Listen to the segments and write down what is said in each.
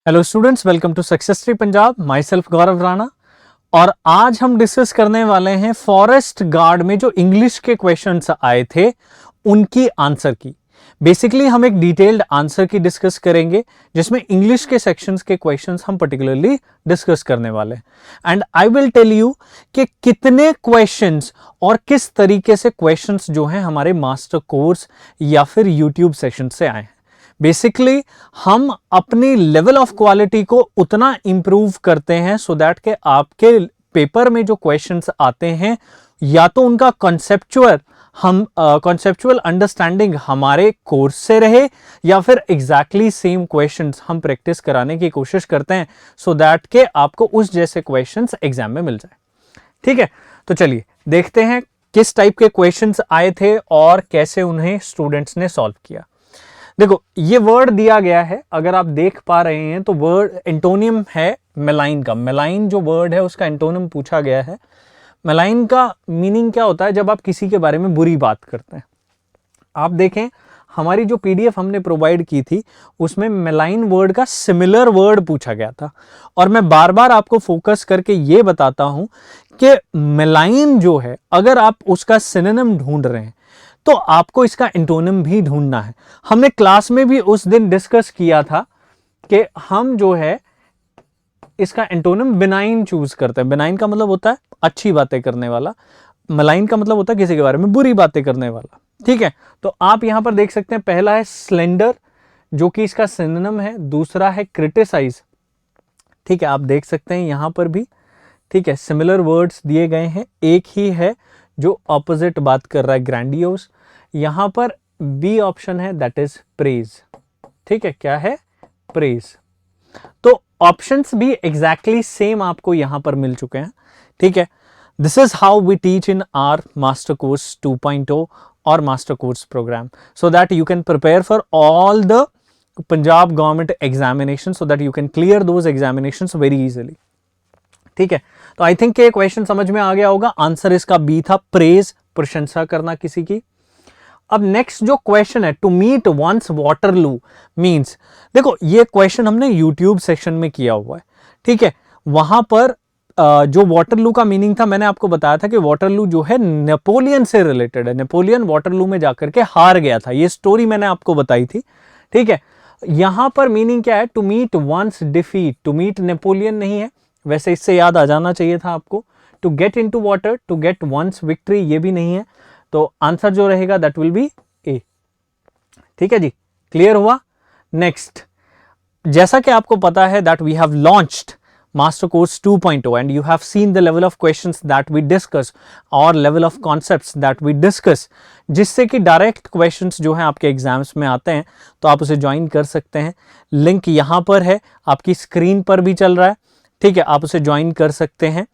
Hello students, welcome to success tree Punjab. Myself Gaurav Rana. और आज हम डिस्कस करने वाले हैं फॉरेस्ट गार्ड में जो इंग्लिश के क्वेश्चंस आए थे उनकी आंसर की। बेसिकली हम एक डिटेल्ड आंसर की डिस्कस करेंगे जिसमें इंग्लिश के सेक्शंस के क्वेश्चंस हम पर्टिकुलरली डिस्कस करने वाले हैं। And I will tell you कि कितने क्वेश्चंस और किस तरीके से क्वेश्चंस जो हैं हमारे मास्टर कोर्स या फिर यूट्यूब सेशन से आए हैं। बेसिकली हम अपनी लेवल ऑफ क्वालिटी को उतना इंप्रूव करते हैं सो दैट के आपके पेपर में जो क्वेश्चंस आते हैं या तो उनका कॉन्सेप्चुअल अंडरस्टैंडिंग हमारे कोर्स से रहे या फिर एग्जैक्टली सेम क्वेश्चंस हम प्रैक्टिस कराने की कोशिश करते हैं सो दैट के आपको उस जैसे क्वेश्चंस एग्जाम में मिल जाए। ठीक है, तो चलिए देखते हैं किस टाइप के क्वेश्चंस आए थे और कैसे उन्हें स्टूडेंट्स ने सॉल्व किया। देखो, ये वर्ड दिया गया है, अगर आप देख पा रहे हैं तो वर्ड एंटोनियम है मेलाइन का। मेलाइन जो वर्ड है उसका एंटोनियम पूछा गया है। मेलाइन का मीनिंग क्या होता है? जब आप किसी के बारे में बुरी बात करते हैं। आप देखें, हमारी जो पीडीएफ हमने प्रोवाइड की थी उसमें मेलाइन वर्ड का सिमिलर वर्ड पूछा गया था और मैं बार बार आपको फोकस करके ये बताता हूं कि मेलाइन जो है, अगर आप उसका सिनोनिम ढूंढ रहे हैं तो आपको इसका एंटोनिम भी ढूंढना है। हमने क्लास में भी उस दिन डिस्कस किया था कि हम जो है इसका एंटोनिम बिनाइन चूज करते हैं। बिनाइन का मतलब होता है अच्छी बातें करने वाला, मलाइन का मतलब होता है किसी के बारे में बुरी बातें करने वाला। ठीक है, तो आप यहां पर देख सकते हैं, पहला है स्लेंडर जो कि इसका सिनोनिम है, दूसरा है क्रिटिसाइज। ठीक है, आप देख सकते हैं यहां पर भी, ठीक है, सिमिलर वर्ड्स दिए गए हैं, एक ही है जो ऑपोजिट बात कर रहा है, ग्रैंडियोस। यहां पर बी ऑप्शन है, दैट इज प्रेज। ठीक है, क्या है? प्रेज। तो ऑप्शंस भी एग्जैक्टली सेम आपको यहां पर मिल चुके हैं। ठीक है, this is how we teach in our master course 2.0 और master course programme, so that you can prepare for all the Punjab government examination, so that you can clear those examinations very easily. ठीक है, तो I think ये question समझ में आ गया होगा। Answer इसका बी था, प्रेज, प्रशंसा करना किसी की। अब नेक्स्ट जो क्वेश्चन है, to meet one's Waterloo means, देखो ये क्वेश्चन हमने यूट्यूब सेक्शन में किया हुआ है। ठीक है, वहां पर जो वाटरलू का मीनिंग था, मैंने आपको बताया था कि वाटरलू जो है नेपोलियन से रिलेटेड है। नेपोलियन वाटरलू में जाकर के हार गया था, ये स्टोरी मैंने आपको बताई थी। ठीक है, यहां पर मीनिंग क्या है? To meet one's defeat. To meet Napoleon नहीं है, वैसे इससे याद आ जाना चाहिए था आपको। To get into water, to get one's victory, ये भी नहीं है। तो आंसर जो रहेगा दैट विल बी ए। ठीक है जी, क्लियर हुआ? नेक्स्ट, जैसा कि आपको पता है that we have launched master course 2.0 and you have seen the level of questions that we discuss और level of concepts that we discuss, जिससे कि डायरेक्ट क्वेश्चंस जो हैं आपके एग्जाम्स में आते हैं, तो आप उसे ज्वाइन कर सकते हैं। लिंक यहां पर है, आपकी स्क्रीन पर भी चल रहा है। ठीक है, आप उसे ज्वाइन कर सकते हैं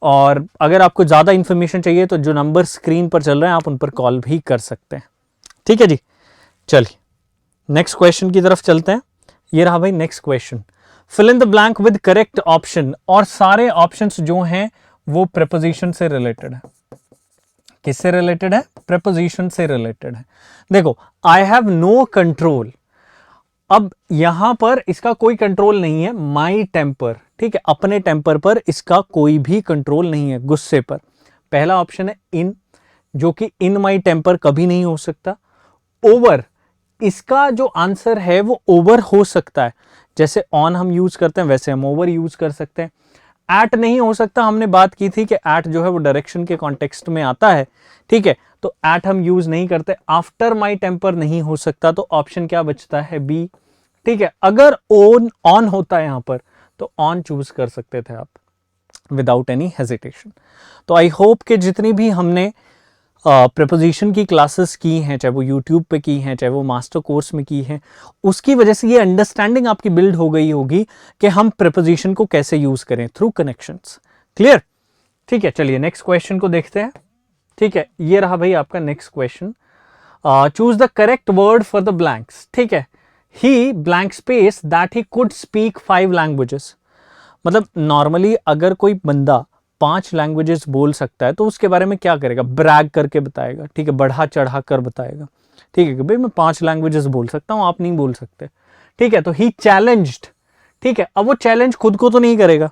और अगर आपको ज़्यादा इंफॉर्मेशन चाहिए तो जो नंबर स्क्रीन पर चल रहे हैं आप उन पर कॉल भी कर सकते हैं। ठीक है जी, चलिए नेक्स्ट क्वेश्चन की तरफ चलते हैं। ये रहा भाई next question, fill in the blank with correct option. और सारे ऑप्शंस जो हैं वो प्रेपोजिशन से रिलेटेड है। किससे रिलेटेड है? प्रेपोजिशन से रिलेटेड है। देखो, आई हैव नो कंट्रोल, अब यहां पर इसका कोई कंट्रोल नहीं है। माई टेम्पर, ठीक है, अपने टेम्पर पर इसका कोई भी कंट्रोल नहीं है, गुस्से पर। पहला ऑप्शन है इन, जो कि इन माई टेम्पर कभी नहीं हो सकता। ओवर, इसका जो आंसर है वो ओवर हो सकता है, जैसे ऑन हम यूज करते हैं वैसे हम ओवर यूज कर सकते हैं। एट नहीं हो सकता, हमने बात की थी कि एट जो है वो डायरेक्शन के कॉन्टेक्स्ट में आता है। ठीक है, तो एट हम यूज नहीं करते। आफ्टर माई टेम्पर नहीं हो सकता, तो ऑप्शन क्या बचता है? बी। ठीक है, अगर ऑन होता है यहां पर तो ऑन चूज कर सकते थे आप विदाउट एनी हेजिटेशन। तो आई होप कि जितनी भी हमने प्रेपोजिशन की क्लासेस की हैं, चाहे वो यूट्यूब पे की हैं, चाहे वो मास्टर कोर्स में की हैं, उसकी वजह से ये अंडरस्टैंडिंग आपकी बिल्ड हो गई होगी कि हम प्रेपोजिशन को कैसे यूज करें थ्रू कनेक्शंस। क्लियर? ठीक है, चलिए नेक्स्ट क्वेश्चन को देखते हैं। ठीक है, ये रहा भाई आपका next question, choose the correct word for the blanks. ठीक है, he blank space that he could speak 5 languages. मतलब नॉर्मली अगर कोई बंदा 5 लैंग्वेजेस बोल सकता है तो उसके बारे में क्या करेगा? ब्रैग करके बताएगा। ठीक है, बढ़ा चढ़ा कर बताएगा। ठीक है कि भाई मैं 5 लैंग्वेजेस बोल सकता हूं, आप नहीं बोल सकते। ठीक है, तो ही चैलेंज्ड ठीक है, अब वो चैलेंज खुद को तो नहीं करेगा।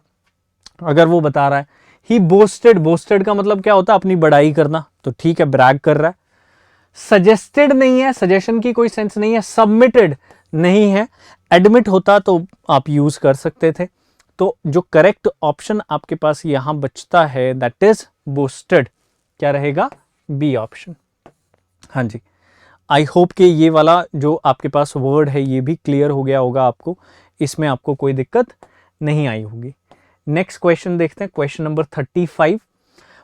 अगर वो बता रहा है ही बोस्टेड, बोस्टेड का मतलब क्या होता है, अपनी बड़ाई करना, तो ठीक है ब्रैग कर रहा है। सजेस्टेड नहीं है, सजेशन की कोई सेंस नहीं है। सबमिटेड नहीं है, एडमिट होता तो आप यूज कर सकते थे। तो जो करेक्ट ऑप्शन आपके पास यहां बचता है दैट इज बोस्टेड, क्या रहेगा, बी ऑप्शन। हाँ जी, आई होप कि ये वाला जो आपके पास वर्ड है ये भी क्लियर हो गया होगा आपको, इसमें आपको कोई दिक्कत नहीं आई होगी। नेक्स्ट क्वेश्चन देखते हैं, question number 35।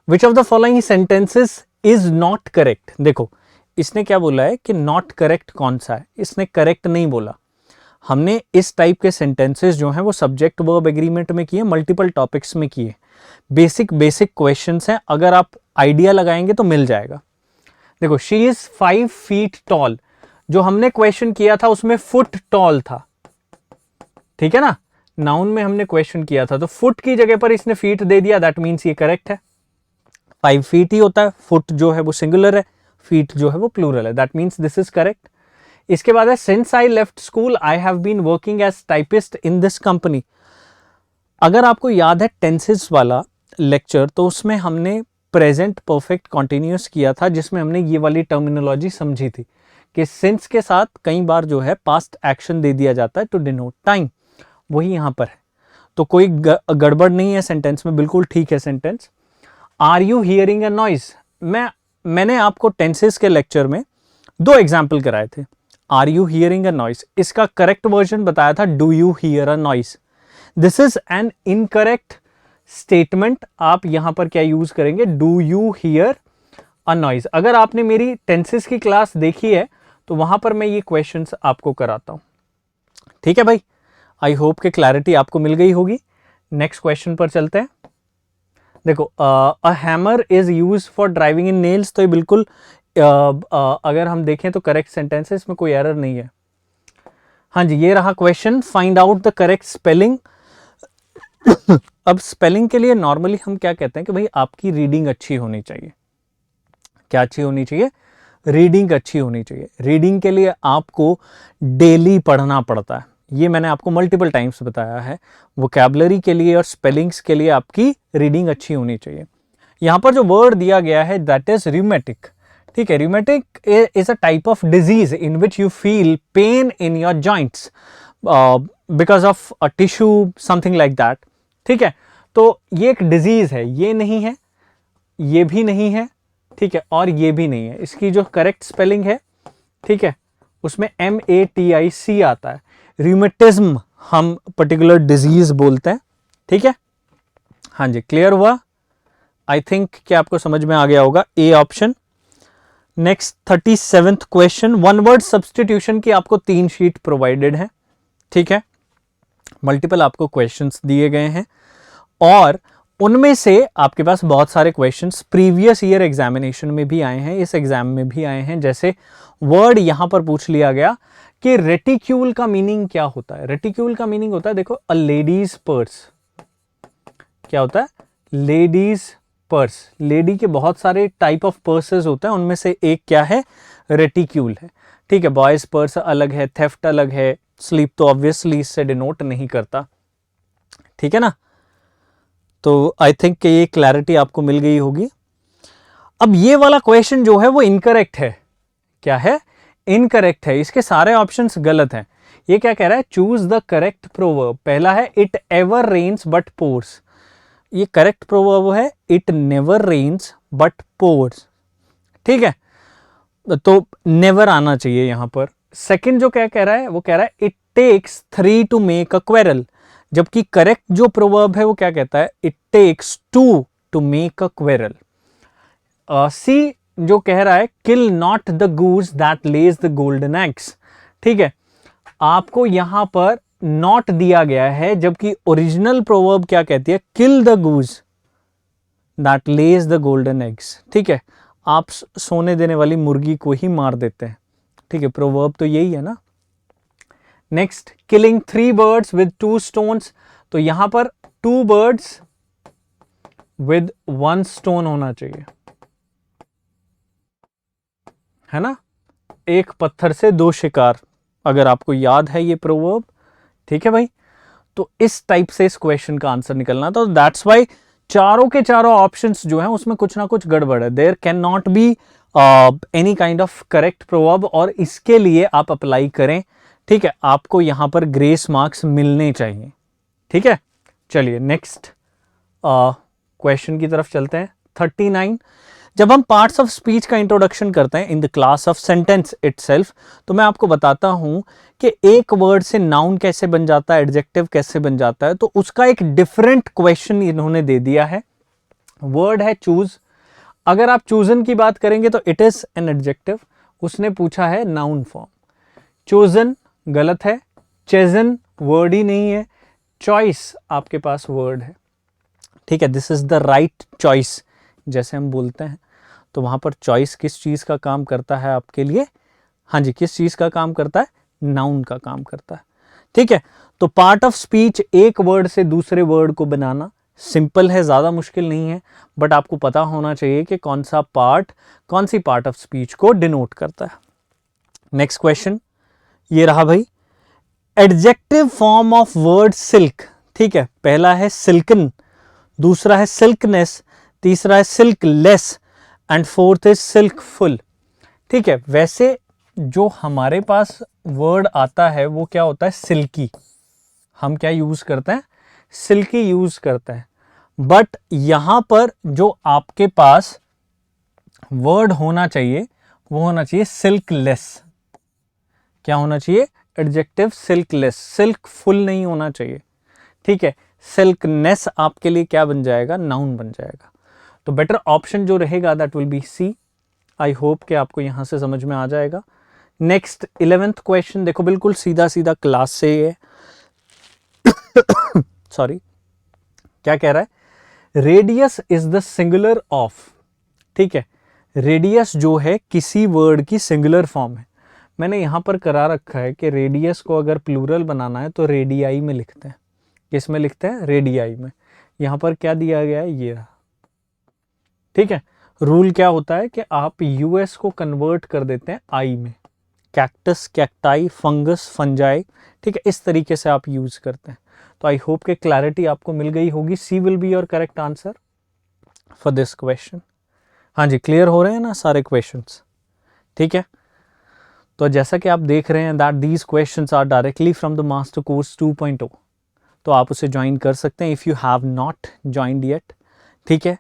Which of the following sentences is not correct. देखो इसने क्या बोला है कि नॉट करेक्ट कौन सा है, इसने करेक्ट नहीं बोला। हमने इस टाइप के सेंटेंसेस जो हैं वो सब्जेक्ट वर्ब एग्रीमेंट में किए, मल्टीपल टॉपिक्स में किए, बेसिक क्वेश्चंस हैं, अगर आप आइडिया लगाएंगे तो मिल जाएगा। देखो शी इज 5 feet टॉल, जो हमने क्वेश्चन किया था उसमें फुट टॉल था, ठीक है ना, नाउन में हमने क्वेश्चन किया था, तो फुट की जगह पर इसने फीट दे दिया, दैट मीन्स ये करेक्ट है। 5 feet ही होता है, फुट जो है वो सिंगुलर है, फीट जो है वो प्लूरल है, that means this is correct. इसके बाद है since I left school I have been working as typist in this company. अगर आपको याद है टेंसेस वाला लेक्चर, तो उसमें हमने प्रेजेंट परफेक्ट कॉन्टिन्यूस किया था, जिसमें हमने ये वाली टर्मिनोलॉजी समझी थी कि सिंस के साथ कई बार जो है पास्ट एक्शन दे दिया जाता है टू डिनोट टाइम, वही यहां पर है। तो कोई गड़बड़ नहीं है सेंटेंस में, बिल्कुल ठीक है sentence. Are you hearing a noise, मैंने आपको टेंसेस के लेक्चर में 2 एग्जाम्पल कराए थे। Are you hearing a noise, इसका करेक्ट वर्जन बताया था do you hear a noise. This is an incorrect statement, आप यहां पर क्या यूज करेंगे, do you hear a noise. अगर आपने मेरी टेंसेस की क्लास देखी है तो वहां पर मैं ये क्वेश्चंस आपको कराता हूं, ठीक है भाई। आई होप कि क्लैरिटी आपको मिल गई होगी। नेक्स्ट क्वेश्चन पर चलते हैं। देखो a hammer is use for driving in nails, तो ये बिल्कुल अगर हम देखें तो करेक्ट सेंटेंस है, इसमें कोई एरर नहीं है। हाँ जी, ये रहा question, find out the correct spelling. अब स्पेलिंग के लिए नॉर्मली हम क्या कहते हैं कि भाई आपकी रीडिंग अच्छी होनी चाहिए। क्या अच्छी होनी चाहिए, रीडिंग अच्छी होनी चाहिए। रीडिंग के लिए आपको डेली पढ़ना पड़ता है, ये मैंने आपको मल्टीपल टाइम्स बताया है। वोकैबुलरी के लिए और स्पेलिंग्स के लिए आपकी रीडिंग अच्छी होनी चाहिए। यहां पर जो वर्ड दिया गया है दैट इज रिमेटिक, ठीक है। Rheumatic is a type of disease in which you feel pain in your joints because of a tissue something like that, ठीक है। तो ये एक डिजीज है, ये नहीं है, ये भी नहीं है, ठीक है, और ये भी नहीं है। इसकी जो करेक्ट स्पेलिंग है, ठीक है, उसमें MATIC आता है। रिमेटिज्म हम पर्टिकुलर डिजीज बोलते हैं, ठीक है। हाँ जी, क्लियर हुआ, आई थिंक कि आपको समझ में आ गया होगा, A option. Next 37th question, one word substitution की आपको 3 शीट प्रोवाइडेड है, ठीक है। मल्टीपल आपको क्वेश्चंस दिए गए हैं और उनमें से आपके पास बहुत सारे क्वेश्चंस प्रीवियस ईयर एग्जामिनेशन में भी आए हैं, इस एग्जाम में भी आए हैं। जैसे वर्ड यहां पर पूछ लिया गया कि रेटिक्यूल का मीनिंग क्या होता है। रेटिक्यूल का मीनिंग होता है, देखो, अ लेडीज पर्स। क्या होता है, लेडीज पर्स। लेडी के बहुत सारे टाइप ऑफ पर्सेस होते हैं, उनमें से एक क्या है, रेटिक्यूल है, ठीक है। बॉयज पर्स अलग है, थेफ्ट अलग है, स्लीप तो ऑब्वियसली इससे डिनोट नहीं करता, ठीक है ना। तो आई थिंक कि ये क्लैरिटी आपको मिल गई होगी। अब ये वाला क्वेश्चन जो है वो इनकरेक्ट है। क्या है, इनकरेक्ट है, इसके सारे ऑप्शंस गलत हैं। ये क्या कह रहा है, चूज द करेक्ट प्रोवर्ब। पहला है it ever rains but pours, ये करेक्ट प्रोवर्ब है, it never rains but pours, ठीक है। तो नेवर आना चाहिए यहां पर। सेकंड जो क्या कह रहा है, वो कह रहा है it takes 3 to make a quarrel, जबकि करेक्ट जो प्रोवर्ब है वो क्या कहता है, it takes 2 to make a quarrel. C जो कह रहा है kill not the goose that lays the golden eggs, ठीक है। आपको यहां पर नॉट दिया गया है, जबकि ओरिजिनल प्रोवर्ब क्या कहती है, kill the goose that lays the golden eggs, ठीक है। आप सोने देने वाली मुर्गी को ही मार देते हैं, ठीक है, प्रोवर्ब तो यही है ना। Next, killing 3 birds with 2 stones, तो यहां पर 2 birds with 1 stone होना चाहिए, है ना। एक पत्थर से 2 शिकार, अगर आपको याद है ये प्रोवर्ब, ठीक है भाई। तो इस टाइप से इस क्वेश्चन का आंसर निकलना, तो दैट्स वाई चारों के चारों ऑप्शंस जो हैं उसमें कुछ ना कुछ गड़बड़ है। There can not be any kind of correct proverb, और इसके लिए आप अप्लाई करें, ठीक है, आपको यहां पर ग्रेस मार्क्स मिलने चाहिए, ठीक है। चलिए नेक्स्ट क्वेश्चन की तरफ चलते हैं। 39, जब हम पार्ट्स ऑफ स्पीच का इंट्रोडक्शन करते हैं in the class of sentence itself, तो मैं आपको बताता हूं कि एक वर्ड से नाउन कैसे बन जाता है, एडजेक्टिव कैसे बन जाता है, तो उसका एक डिफरेंट क्वेश्चन इन्होंने दे दिया है। वर्ड है चूज। अगर आप चूजन की बात करेंगे तो इट इज एन एडजेक्टिव, उसने पूछा है नाउन फॉर्म। चोजन गलत है, चेजन वर्ड ही नहीं है, चॉइस आपके पास वर्ड है, ठीक है, this is the right choice जैसे हम बोलते हैं, तो वहां पर चॉइस किस चीज का काम करता है आपके लिए, हाँ जी, किस चीज का काम करता है, नाउन का काम करता है, ठीक है। तो पार्ट ऑफ स्पीच एक वर्ड से दूसरे वर्ड को बनाना सिंपल है, ज्यादा मुश्किल नहीं है, बट आपको पता होना चाहिए कि कौन सा पार्ट कौन सी पार्ट ऑफ स्पीच को डिनोट करता है। नेक्स्ट क्वेश्चन ये रहा भाई, adjective form of word silk, ठीक है, पहला है सिल्कन, दूसरा है सिल्कनेस, तीसरा है सिल्कलेस एंड फोर्थ इज सिल्कफुल, ठीक है। वैसे जो हमारे पास वर्ड आता है वो क्या होता है, सिल्की, हम क्या यूज करते हैं, सिल्की यूज करते हैं, बट यहां पर जो आपके पास वर्ड होना चाहिए वो होना चाहिए सिल्कलेस। क्या होना चाहिए, एडजेक्टिव सिल्कलेस, सिल्कफुल नहीं होना चाहिए, ठीक है। सिल्कनेस आपके लिए क्या बन जाएगा, नाउन बन जाएगा। तो बेटर ऑप्शन जो रहेगा that will be C. I hope कि आपको यहां से समझ में आ जाएगा। नेक्स्ट 11th क्वेश्चन देखो, बिल्कुल सीधा सीधा क्लास से है सॉरी, क्या कह रहा है, radius is the singular of, ठीक है, रेडियस जो है किसी वर्ड की सिंगुलर फॉर्म है। मैंने यहां पर करा रखा है कि रेडियस को अगर प्लूरल बनाना है तो रेडियाई में लिखते हैं, किस में लिखते हैं, रेडियाई में। यहां पर क्या दिया गया है, ये रहा, ठीक है। रूल क्या होता है कि आप यूएस को कन्वर्ट कर देते हैं आई में, कैक्टस, कैक्टाई, फंगस, फंजाई, ठीक है, इस तरीके से आप यूज करते हैं। तो आई होप के क्लैरिटी आपको मिल गई होगी। C will be your correct answer for this question. हाँ जी, क्लियर हो रहे हैं ना सारे क्वेश्चंस, ठीक है। तो जैसा कि आप देख रहे हैं that these questions are directly from the master course 2.0, तो आप उसे ज्वाइन कर सकते हैं if you have not joined yet, ठीक है।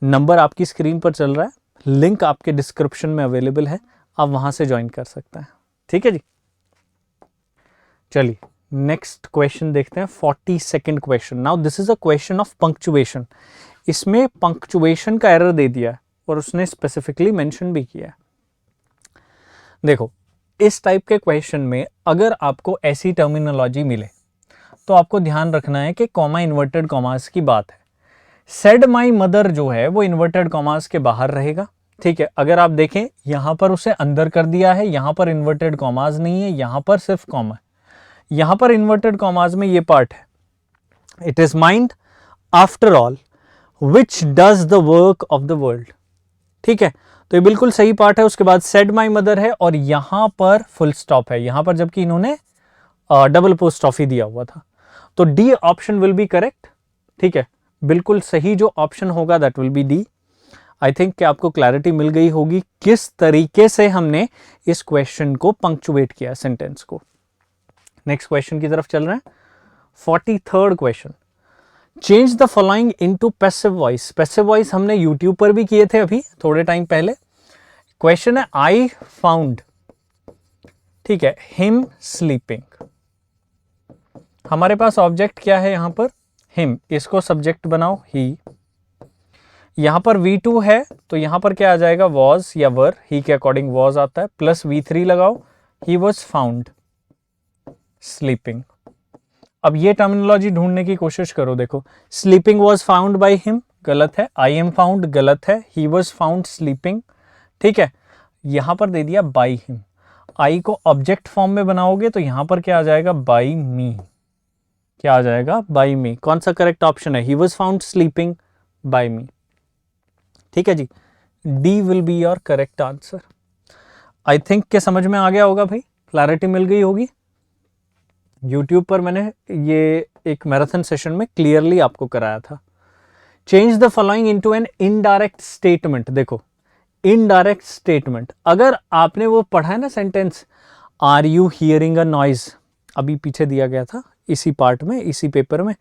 नंबर आपकी स्क्रीन पर चल रहा है, लिंक आपके डिस्क्रिप्शन में अवेलेबल है, आप वहां से ज्वाइन कर सकते हैं, ठीक है जी। चलिए नेक्स्ट क्वेश्चन देखते हैं, 42nd question. Now this is a question of punctuation. इसमें पंक्चुएशन का एरर दे दिया है और उसने स्पेसिफिकली मेंशन भी किया है। देखो इस टाइप के क्वेश्चन में अगर आपको ऐसी टर्मिनोलॉजी मिले तो आपको ध्यान रखना है कि कॉमा इन्वर्टेड कॉमास की बात है। सेड माई मदर जो है वो इन्वर्टेड कॉमास के बाहर रहेगा, ठीक है। अगर आप देखें यहां पर उसे अंदर कर दिया है, यहां पर इन्वर्टेड कॉमास नहीं है, यहां पर सिर्फ कॉमा है। यहां पर इन्वर्टेड कॉमास में ये पार्ट है, it is mind after all which does the work of the world, ठीक है। तो ये बिल्कुल सही पार्ट है। उसके बाद सेड माई मदर है और यहां पर फुल स्टॉप है, यहां पर जबकि इन्होंने डबल पोस्ट ऑफ ही दिया हुआ था। तो D option will be correct, ठीक है, बिल्कुल सही जो ऑप्शन होगा that will B D. I think कि आपको क्लैरिटी मिल गई होगी किस तरीके से हमने इस क्वेश्चन को पंक्चुएट किया सेंटेंस को। नेक्स्ट क्वेश्चन की तरफ चल रहे हैं, 43rd question. Change the following into passive voice. Passive voice हमने यूट्यूब पर भी किए थे अभी थोड़े टाइम पहले। क्वेश्चन है आई फाउंड, ठीक है, हिम स्लीपिंग। हमारे पास ऑब्जेक्ट क्या है यहां पर, हिम, इसको सब्जेक्ट बनाओ ही। यहां पर V2 है तो यहां पर क्या आ जाएगा, वॉज या वर, ही के अकॉर्डिंग वॉज आता है, प्लस V3 लगाओ, ही वॉज फाउंड स्लीपिंग। अब ये टर्मिनोलॉजी ढूंढने की कोशिश करो। देखो sleeping was found by him गलत है, आई एम फाउंड गलत है, ही वॉज फाउंड स्लीपिंग, ठीक है। यहां पर दे दिया बाय हिम, आई को ऑब्जेक्ट फॉर्म में बनाओगे तो यहां पर क्या आ जाएगा, बाय मी, क्या आ जाएगा, बाय मी। कौन सा करेक्ट ऑप्शन है, he was found sleeping by me, ठीक है जी। D will be your correct answer. I think के समझ में आ गया होगा भाई, क्लैरिटी मिल गई होगी। यूट्यूब पर मैंने ये एक मैराथन सेशन में क्लियरली आपको कराया था। Change the following into an indirect statement. देखो इनडायरेक्ट स्टेटमेंट, अगर आपने वो पढ़ा है ना sentence, are you hearing a noise, अभी पीछे दिया गया था इसी पार्ट में, इसी पेपर में,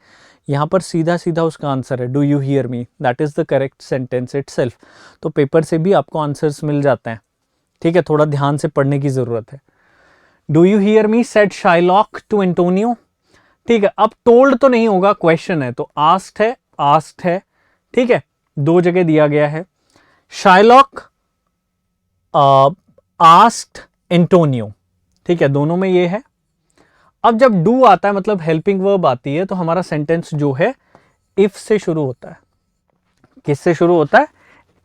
यहाँ पर सीधा सीधा उसका आंसर है do you hear me, that is the correct sentence itself. तो पेपर से भी आपको आंसर्स मिल जाते हैं, ठीक है, थोड़ा ध्यान से पढ़ने की जरूरत है। Do you hear me said Shylock to Antonio, ठीक है, अब टोल्ड तो नहीं होगा, क्वेश्चन है तो आस्क्ड है, ठीक है, दो जगह दिया गया है। शाइलॉक आस्क्ड एंटोनियो, ठीक है, दोनों में ये है। अब जब डू आता है मतलब हेल्पिंग वर्ब आती है, तो हमारा सेंटेंस जो है इफ से शुरू होता है। किससे शुरू होता है?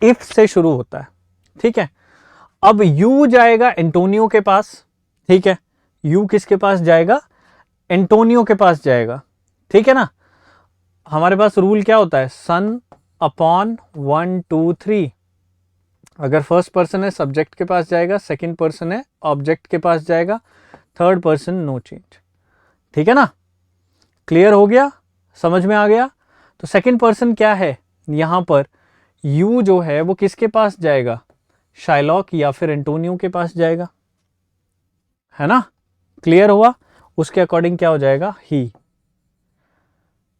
इफ से शुरू होता है, ठीक है। अब यू जाएगा एंटोनियो के पास, ठीक है, यू किसके पास जाएगा? एंटोनियो के पास जाएगा, ठीक है ना। हमारे पास रूल क्या होता है? सन अपॉन 1 2 3। अगर फर्स्ट पर्सन है सब्जेक्ट के पास जाएगा, सेकंड पर्सन है ऑब्जेक्ट के पास जाएगा, थर्ड पर्सन नो चेंज, ठीक है ना। क्लियर हो गया? समझ में आ गया? तो सेकंड पर्सन क्या है यहां पर? यू जो है वो किसके पास जाएगा? शाइलॉक या फिर एंटोनियो के पास जाएगा, है ना। क्लियर हुआ? उसके अकॉर्डिंग क्या हो जाएगा? ही।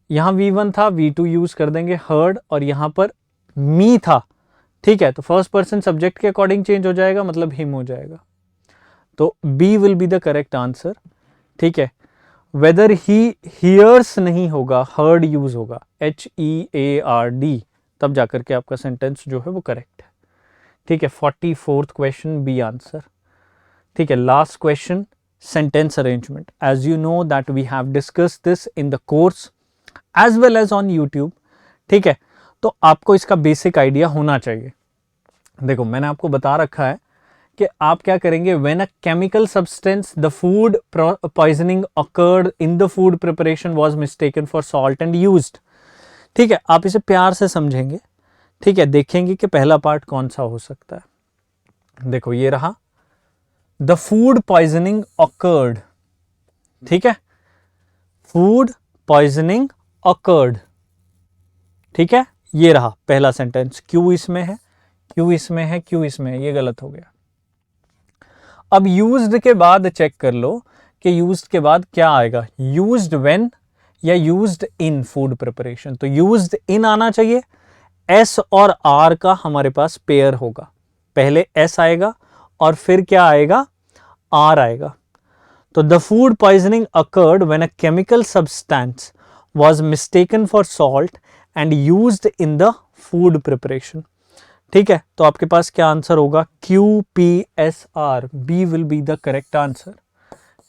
यहां V1 था, V2 यूज कर देंगे हर्ड, और यहां पर मी था, ठीक है, तो फर्स्ट पर्सन सब्जेक्ट के अकॉर्डिंग चेंज हो जाएगा, मतलब हिम हो जाएगा। तो B will be the correct answer, ठीक है। वेदर ही हियर्स नहीं होगा, हर्ड यूज होगा, HEARD, तब जाकर के आपका सेंटेंस जो है वो करेक्ट है, ठीक है। 44th क्वेश्चन बी आंसर, ठीक है। Last question sentence arrangement. As you know that we have discussed this in the course as well as on YouTube, ठीक है। तो आपको इसका बेसिक आइडिया होना चाहिए। देखो मैंने आपको बता रखा है कि आप क्या करेंगे, when a chemical substance the food poisoning occurred in the food preparation was mistaken for salt and used, ठीक है। आप इसे प्यार से समझेंगे, ठीक है, देखेंगे कि पहला पार्ट कौन सा हो सकता है। देखो ये रहा, द फूड पॉइजनिंग अकर्ड, ठीक है, फूड पॉइजनिंग अकर्ड, ठीक है, ये रहा पहला सेंटेंस। क्यू इसमें है, क्यू इसमें है, क्यू इसमें है, ये गलत हो गया। अब यूज्ड के बाद चेक कर लो कि यूज्ड के बाद क्या आएगा, यूज्ड व्हेन या यूज्ड इन फूड प्रिपरेशन। तो यूज्ड इन आना चाहिए, एस और आर का हमारे पास पेयर होगा, पहले एस आएगा और फिर क्या आएगा, आर आएगा। तो the food poisoning occurred when a chemical substance was mistaken for salt and used in the food preparation, ठीक है। तो आपके पास क्या आंसर होगा? QPSR, B will be the correct answer,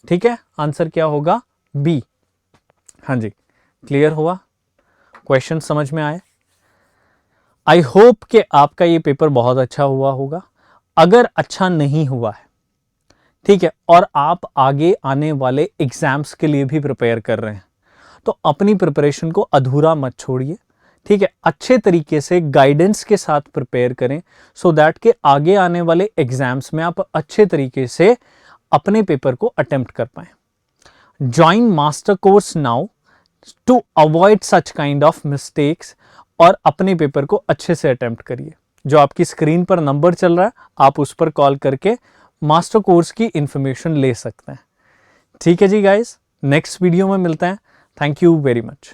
ठीक है। आंसर क्या होगा? B। हाँ जी, क्लियर हुआ? क्वेश्चन समझ में आए? आई होप कि आपका ये पेपर बहुत अच्छा हुआ होगा। अगर अच्छा नहीं हुआ है, ठीक है, और आप आगे आने वाले एग्जाम्स के लिए भी प्रिपेयर कर रहे हैं, तो अपनी प्रिपरेशन को अधूरा मत छोड़िए, ठीक है। अच्छे तरीके से गाइडेंस के साथ प्रिपेयर करें, सो दैट के आगे आने वाले एग्जाम्स में आप अच्छे तरीके से अपने पेपर को अटेम्प्ट कर पाए। Join master course now to avoid such kind of mistakes, और अपने पेपर को अच्छे से अटेम्प्ट करिए। जो आपकी स्क्रीन पर नंबर चल रहा है, आप उस पर कॉल करके मास्टर कोर्स की इंफॉर्मेशन ले सकते हैं, ठीक है जी गाइस। नेक्स्ट वीडियो में मिलते हैं। Thank you very much.